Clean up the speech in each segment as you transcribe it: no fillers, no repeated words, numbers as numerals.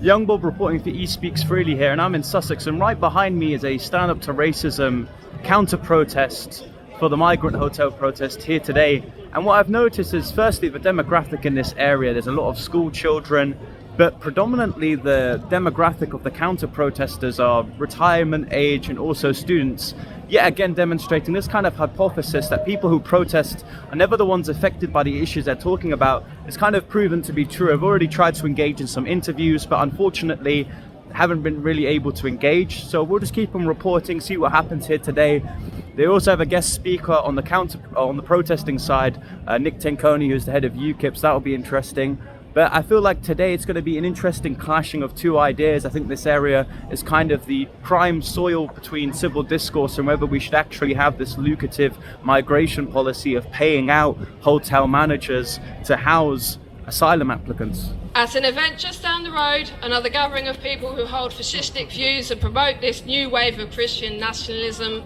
Young Bob reporting for E Speaks Freely here, and I'm in Sussex, and right behind me is a Stand Up to Racism counter-protest for the migrant hotel protest here today. And what I've noticed is, firstly, the demographic in this area. There's a lot of school children, but predominantly the demographic of the counter-protesters are retirement age and also students, yet again demonstrating this kind of hypothesis that people who protest are never the ones affected by the issues they're talking about. It's kind of proven to be true. I've already tried to engage in some interviews, but unfortunately haven't been really able to engage. So we'll just keep on reporting, see what happens here today. They also have a guest speaker on the protesting side, Nick Tenconi, who's the head of UKIP, so that'll be interesting. But I feel like today it's going to be an interesting clashing of two ideas. I think this area is kind of the prime soil between civil discourse and whether we should actually have this lucrative migration policy of paying out hotel managers to house asylum applicants. At an event just down the road, another gathering of people who hold fascistic views and promote this new wave of Christian nationalism.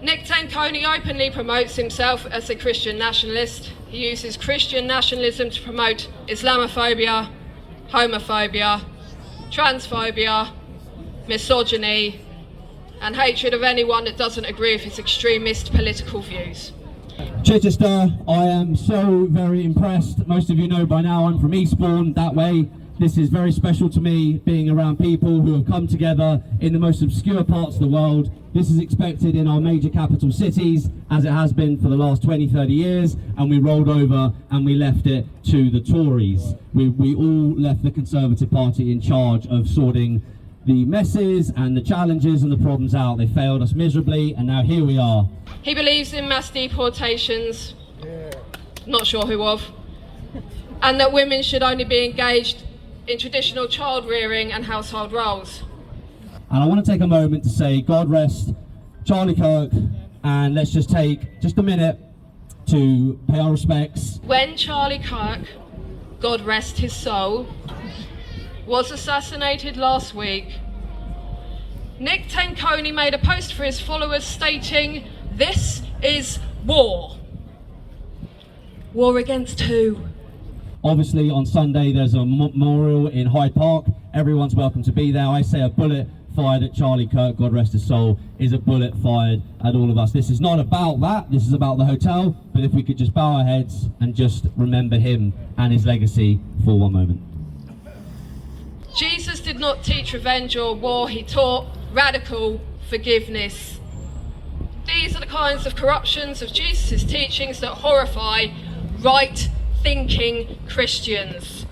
Nick Tenconi openly promotes himself as a Christian nationalist. He uses Christian nationalism to promote Islamophobia, homophobia, transphobia, misogyny, and hatred of anyone that doesn't agree with his extremist political views. Chichester, I am so very impressed. Most of you know by now I'm from Eastbourne, that way. This is very special to me, being around people who have come together in the most obscure parts of the world. This is expected in our major capital cities, as it has been for the last 20, 30 years, and we rolled over and we left it to the Tories. We all left the Conservative Party in charge of sorting the messes and the challenges and the problems out. They failed us miserably, and now here we are. He believes in mass deportations, not sure who of, and that women should only be engaged in traditional child rearing and household roles. And I want to take a moment to say God rest Charlie Kirk, and let's just take just a minute to pay our respects. When Charlie Kirk, God rest his soul, was assassinated last week, Nick Tenconi made a post for his followers stating, "This is war." War against who? Obviously on Sunday there's a memorial in Hyde Park. Everyone's welcome to be there. I say a bullet fired at Charlie Kirk, God rest his soul, is a bullet fired at all of us. This is not about that, this is about the hotel, but if we could just bow our heads and just remember him and his legacy for one moment. Jesus did not teach revenge or war, he taught radical forgiveness. These are the kinds of corruptions of Jesus' teachings that horrify right-thinking Christians.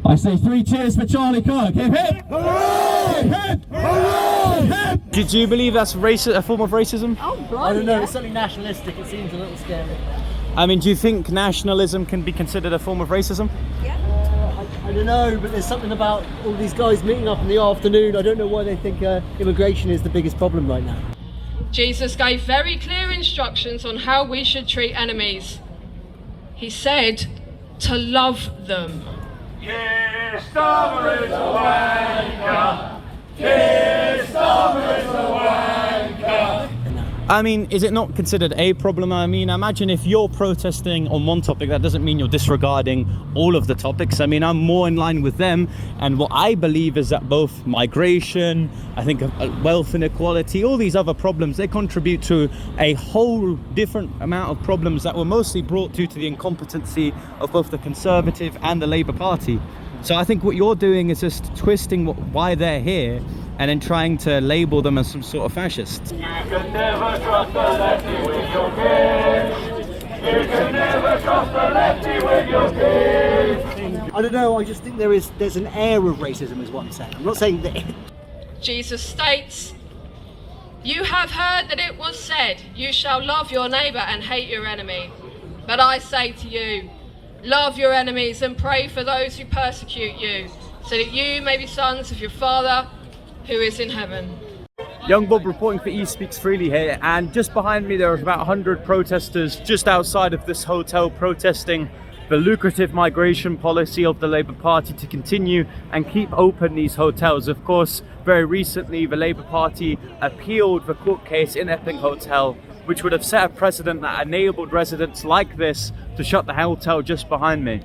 I say 3 cheers for Charlie Kirk. Hip hip! Hooray! Hip hip! Hooray! Hip hip! Did you believe that's a form of racism? Oh, I don't know, it's something nationalistic, it seems a little scary. I mean, do you think nationalism can be considered a form of racism? I don't know, but there's something about all these guys meeting up in the afternoon. I don't know why they think immigration is the biggest problem right now. Jesus gave very clear instructions on how we should treat enemies. He said to love them. I mean, is it not considered a problem? I mean, imagine if you're protesting on one topic, that doesn't mean you're disregarding all of the topics. I mean, I'm more in line with them, and what I believe is that both migration, I think wealth inequality, all these other problems, they contribute to a whole different amount of problems that were mostly brought due to the incompetency of both the Conservative and the Labour Party. So I think what you're doing is just twisting why they're here and then trying to label them as some sort of fascists. You can never trust a lefty with your kids. You can never trust a lefty with your kids. I don't know, I just think there's an air of racism is what I'm saying. I'm not saying that Jesus states, "You have heard that it was said, you shall love your neighbour and hate your enemy. But I say to you, love your enemies and pray for those who persecute you, so that you may be sons of your Father who is in heaven." Young Bob reporting for E Speaks Freely here, and just behind me there are about 100 protesters just outside of this hotel protesting the lucrative migration policy of the Labour Party to continue and keep open these hotels. Of course, very recently the Labour Party appealed the court case in Epping Hotel, which would have set a precedent that enabled residents like this to shut the hotel just behind me.